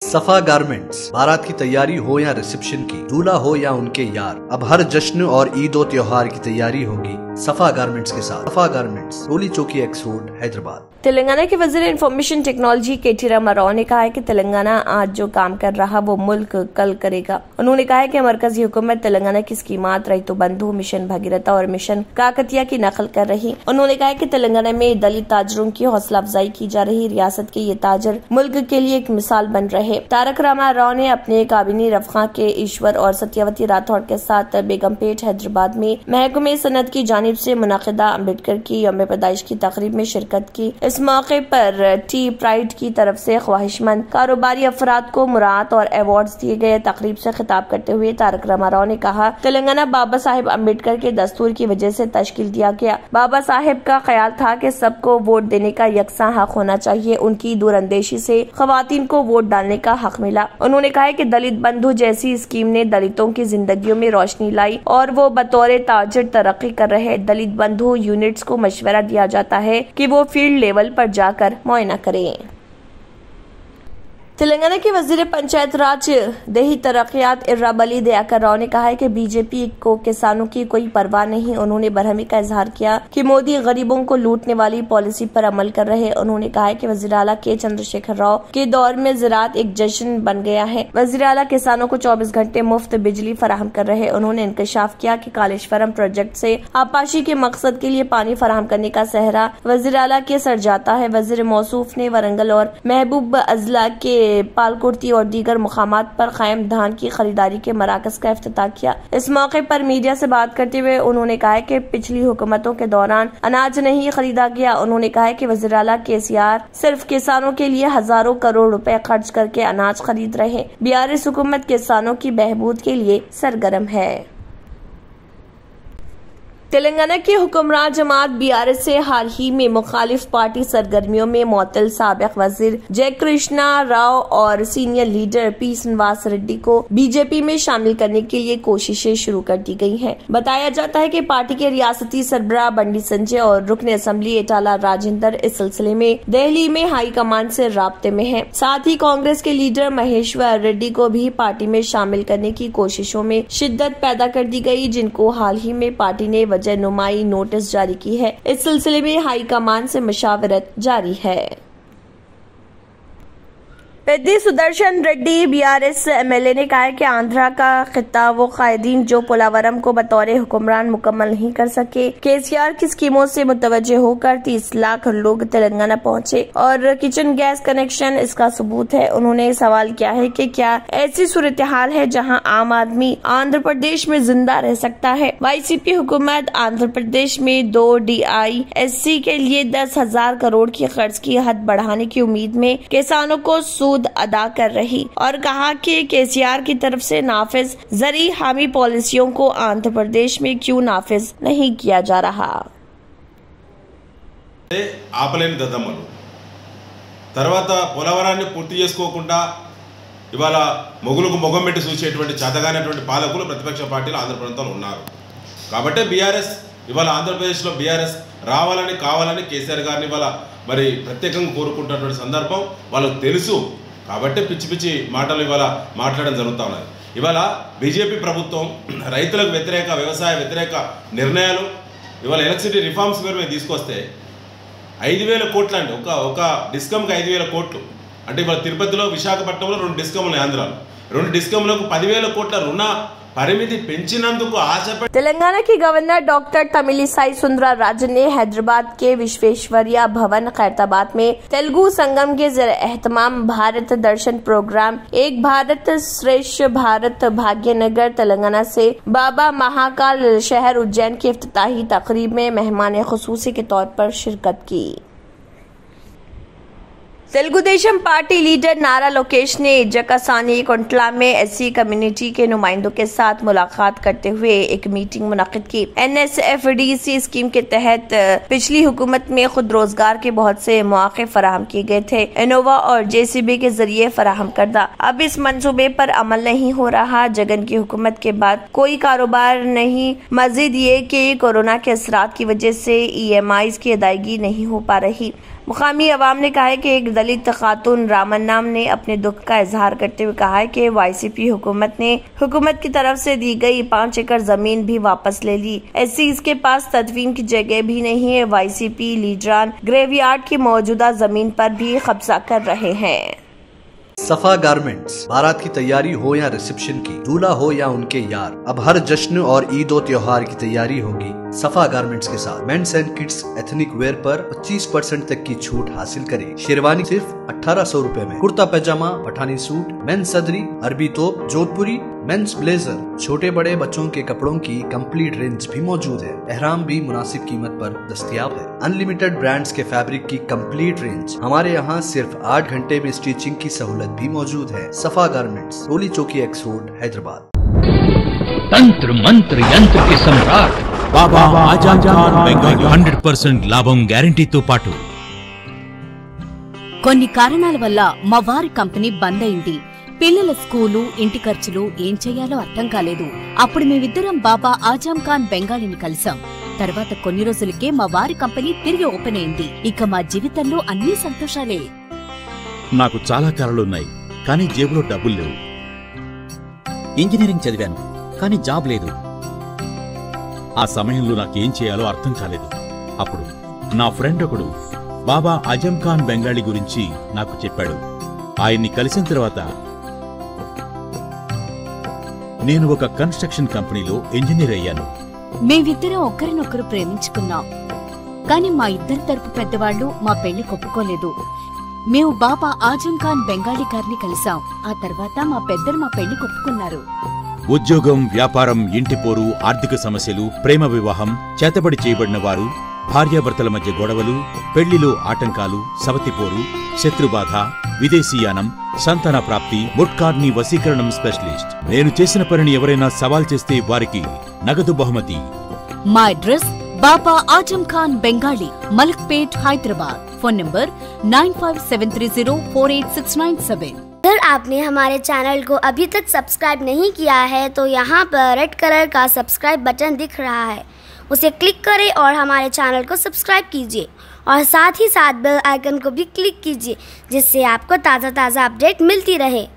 सफा गारमेंट्स, बारात की तैयारी हो या रिसेप्शन की, दूल्हा हो या उनके यार, अब हर जश्न और ईद और त्योहार की तैयारी होगी सफा गारमेंट्स के साथ। सफा गारमेंट्स, टोली चौकी एक्स रोड, हैदराबाद। तेलंगाना के वजीर इंफॉर्मेशन टेक्नोलॉजी के.टी. रामाराव ने कहा है कि तेलंगाना आज जो काम कर रहा वो मुल्क कल करेगा। उन्होंने कहा है कि मरकजी हुकूमत तेलंगाना की स्कीमात रईतो बंधु, मिशन भगीरथा और मिशन काकतिया की नकल कर रही। उन्होंने कहा है कि तेलंगाना में दलित ताजरों की हौसला अफजाई की जा रही। रियासत के ये ताजर मुल्क के लिए एक मिसाल बन रहे। तारक रामाराव ने अपने काबिनी रफका के ईश्वर और सत्यावती राठौड़ के साथ बेगमपेट हैदराबाद में महकमे सनत की जानिब से मुनाकिदा अम्बेडकर की यौम पैदाइश की तकरीब में शिरकत की। इस मौके पर टी प्राइड की तरफ से ख्वाहिशमंद कारोबारी अफराद को मुराद और अवार्ड्स दिए गए। तकरीब से खिताब करते हुए तारक रामाराव ने कहा, तेलंगाना बाबा साहेब अम्बेडकर के दस्तूर की वजह से तश्कील दिया गया। बाबा साहेब का ख्याल था कि सबको वोट देने का यकसा हक होना चाहिए। उनकी दूरअंदेशी से खवातीन को वोट डालने का हक मिला। उन्होंने कहा कि दलित बंधु जैसी स्कीम ने दलितों की जिंदगियों में रोशनी लाई और वो बतौर ताजर तरक्की कर रहे। दलित बंधु यूनिट्स को मशवरा दिया जाता है कि वो फील्ड लेवल पर जाकर मुआयना करें। तेलंगाना के वजीर पंचायत राज देही तरक्यात इर्राबली दयाकर राव ने कहा है कि बीजेपी को किसानों की कोई परवाह नहीं। उन्होंने बरहमी का इजहार किया कि मोदी गरीबों को लूटने वाली पॉलिसी पर अमल कर रहे। उन्होंने कहा है कि वजीर आला के चंद्रशेखर राव के दौर में ज़राअत एक जश्न बन गया है। वजीर आला किसानों को 24 घंटे मुफ्त बिजली फराहम कर रहे। उन्होंने इंकशाफ किया कि कालेश्वरम प्रोजेक्ट से आपाशी के मकसद के लिए पानी फराहम करने का सहरा वजीर आला के सर जाता है। वजीर मौसूफ ने वरंगल और महबूब अजला के पालकुर्ती और दीगर मुकामात पर कायम धान की खरीदारी के मराकज का इफ्तिताह किया। इस मौके पर मीडिया से बात करते हुए उन्होंने कहा कि पिछली हुकूमतों के दौरान अनाज नहीं खरीदा गया। उन्होंने कहा कि वज़ीर आला KCR सिर्फ किसानों के लिए हजारों करोड़ रुपए खर्च करके अनाज खरीद रहे। BRS हुकूमत किसानों की बहबूद के लिए सरगर्म है। तेलंगाना की हुक्मरान जमात BRS से हाल ही में मुखालिफ पार्टी सरगर्मियों में मुअत्तल साबिक वजीर जयकृष्णा राव और senior leader P. Srinivas Reddy को BJP में शामिल करने के लिए कोशिशें शुरू कर दी गई हैं। बताया जाता है कि पार्टी के रियासती सरबराह बंडी संजय और रुकन असम्बली एटाला राजेंद्र इस सिलसिले में दिल्ली में हाई कमान से राब्ते में हैं। साथ ही कांग्रेस के लीडर महेश्वर रेड्डी को भी पार्टी में शामिल करने की कोशिशों में शिद्दत पैदा कर दी गई, जिनको हाल ही में पार्टी ने नुमाई नोटिस जारी की है। इस सिलसिले में हाई कमान से मशावरत जारी है। पेद्दी सुदर्शन रेड्डी BRS MLA ने कहा है कि आंध्रा का खिता वो कायदीन जो पोलावरम को बतौर हुक्मरान मुकम्मल नहीं कर सके। KCR की स्कीमों से मुतवज्जे होकर 30 लाख लोग तेलंगाना पहुंचे और किचन गैस कनेक्शन इसका सबूत है। उन्होंने सवाल किया है कि क्या ऐसी सूरत हाल है जहां आम आदमी आंध्र प्रदेश में जिंदा रह सकता है। YCP हुकूमत आंध्र प्रदेश में 2 DISC के लिए 10,000 करोड़ की कर्ज की हद बढ़ाने की उम्मीद में किसानों को अदा कर रही और कहा कि KCR की तरफ से नाफिज जरी हामी पॉलिसियों को आंध्र प्रदेश में क्यों नाफिज नहीं किया जा रहा। ఆపలేని దద్దమ్మలు తర్వాత పోలవరాన్ని పూర్తి చేసుకోకుండా ఇవాళ మొగులకు మొగం పెట్టి చూసేటువంటి చేతగానటువంటి పాలకులు ప్రతిపక్ష పార్టీలు ఆంధ్రప్రదేశ్లో ఉన్నారు. కాబట్టి BRS ఇవాళ ఆంధ్రప్రదేశ్లో BRS రావాలని కావాలని కేసీఆర్ గారిని ఇవాళ మరి ప్రత్యేకంగా కోరుకుంటున్నటువంటి సందర్భం వాళ్ళకు తెలుసు. కాబట్టి పిచ్చి పిచ్చి మాటలు ఇవాళ మాట్లాడడం జరుగుతూ ఉన్నది. ఇవాళ బీజేపీ ప్రభుత్వం రైతులకు వ్యతిరేక వ్యవసాయ వ్యతిరేక నిర్ణయాలు ఇవాళ ఎలక్ట్రిసిటీ రిఫార్మ్స్ పేరు మీద తీసుకొస్తే 5,000 కోట్లు అండి. ఒక డిస్కమ్కి 5,000 కోట్లు అంటే ఇవాళ తిరుపతిలో విశాఖపట్నంలో 2 డిస్కమ్లు ఉన్నాయి. ఆంధ్రాలో 2 డిస్కమ్లకు 10,000 కోట్ల రుణ పరిమితి పెంచినందుకు ఆశపడి तेलंगाना की गवर्नर डॉक्टर तमिलिसाई सुंदरराजन ने हैदराबाद के विश्वेश्वरैया भवन खैरताबाद में तेलुगु संगम के एहतमाम भारत दर्शन प्रोग्राम एक भारत श्रेष्ठ भारत भाग्यनगर तेलंगाना से बाबा महाकाल शहर उज्जैन की इफ्तिताही तकरीब में मेहमान खुसूसी के तौर पर शिरकत की। तेलुगु देशम पार्टी लीडर नारा लोकेश ने जकासानी कुंटला में SC कम्युनिटी के नुमाइंदों के साथ मुलाकात करते हुए एक मीटिंग मुनक्किद की। NSFDC स्कीम के तहत पिछली हुकूमत में खुद रोजगार के बहुत से मौके फराहम किए गए थे। इनोवा और JCB के जरिए फराहम करदा। अब इस मंसूबे पर अमल नहीं हो रहा। जगन की हुकूमत के बाद कोई कारोबार नहीं। मजीद ये कि कोरोना के असरात की वजह से EMIs की अदायगी नहीं हो पा रही। मुकामी अवाम ने कहा है कि एक दलित खातून रामन्नाम ने अपने दुख का इजहार करते हुए कहा है कि वाईसीपी हुकूमत ने हुकूमत की तरफ से दी गई 5 एकड़ जमीन भी वापस ले ली। ऐसी इसके पास तदफीन की जगह भी नहीं है। वाईसीपी लीडरान ग्रेवयार्ड की मौजूदा जमीन पर भी कब्जा कर रहे हैं। सफा गारमेंट्स, बारात की तैयारी हो या रिसेप्शन की, दूल्हा हो या उनके यार, अब हर जश्न और ईद और त्योहार की तैयारी होगी सफा गारमेंट्स के साथ। Men's and kids ethnic wear पर 25% तक की छूट हासिल करें। शेरवानी सिर्फ 1800 रुपए में, कुर्ता पैजामा, पठानी सूट, मेंस सदरी, अरबी तोप, जोधपुरी, मेंस ब्लेजर, छोटे बड़े बच्चों के कपड़ों की कंप्लीट रेंज भी मौजूद है। एहराम भी मुनासिब कीमत पर दस्तयाब है। अनलिमिटेड ब्रांड्स के फैब्रिक की कंप्लीट रेंज। हमारे यहाँ सिर्फ 8 घंटे में स्टिचिंग की सहूलत भी मौजूद है। सफा गारमेंट्स, रोली चौकी एक्स रोड, हैदराबाद। तंत्र मंत्र यंत्र के सम्राट बाबा आजम खान బెంగాలీ 100% లాభం గ్యారెంటీతో పాటు కొన్ని కారణాల వల్ల మా వారి కంపెనీ బంద్ అయింది. పిల్లల స్కూలు, ఇంటి ఖర్చులు ఏం చేయాలో అర్థం కాలేదు. అప్పుడు మేమిద్దరం బాబా ఆజం ఖాన్ బెంగాలీని కలిసాం. తర్వాత కొన్ని రోజులకే మా వారి కంపెనీ తిరిగి ఓపెన్ అయింది. ఇక మా జీవితంలో అన్ని సంతోషాలే. నాకు చాలా కలలున్నాయి, కానీ జేబులో డబ్బులు లేవు. ఇంజనీరింగ్ చదివాను, కానీ జాబ్ లేదు. ఆ సమయంలో నాకేం చేయాలో అర్థం కాలేదు. అప్పుడు నా ఫ్రెండ్ ఒకడు బాబా ఆజం ఖాన్ బెంగాలీ గురించి నాకు చెప్పాడు. ఆయన్ని కలిసిన తర్వాత నేను ఒక కన్స్ట్రక్షన్ కంపెనీలో ఇంజనీర్ అయ్యాను. మేమిద్దరం ఒకరినొకరు ప్రేమించుకున్నాం. కాని మా ఇద్దరి తరపు పెద్దవాళ్లు మా పెళ్లి ఒప్పుకోలేదు. మేము బాబా ఆజం ఖాన్ బెంగాలీ గారిని కలిసాం. ఆ తర్వాత మా పెద్దలు మా పెళ్లి ఒప్పుకున్నారు. ఉద్యోగం, వ్యాపారం, ఇంటి పోరు, ఆర్థిక సమస్యలు, ప్రేమ వివాహం, చేతబడి చేయబడిన వారు, భార్యాభర్తల మధ్య గొడవలు, పెళ్లిలో ఆటంకాలు, సవతిపోరు, శత్రుబాధ, విదేశీయానం, సంతాన ప్రాప్తి, ముట్కార్ని వశీకరణం స్పెషలిస్ట్. నేను చేసిన పనిని ఎవరైనా సవాల్ చేస్తే వారికి నగదు బహుమతి. మా address Baba Azam Khan Bengali, Malakpet, Hyderabad. Phone number 9573048697। अगर आपने हमारे चैनल को अभी तक सब्सक्राइब नहीं किया है तो यहाँ पर रेड कलर का सब्सक्राइब बटन दिख रहा है, उसे क्लिक करें और हमारे चैनल को सब्सक्राइब कीजिए और साथ ही साथ बेल आइकन को भी क्लिक कीजिए, जिससे आपको ताज़ा अपडेट मिलती रहे।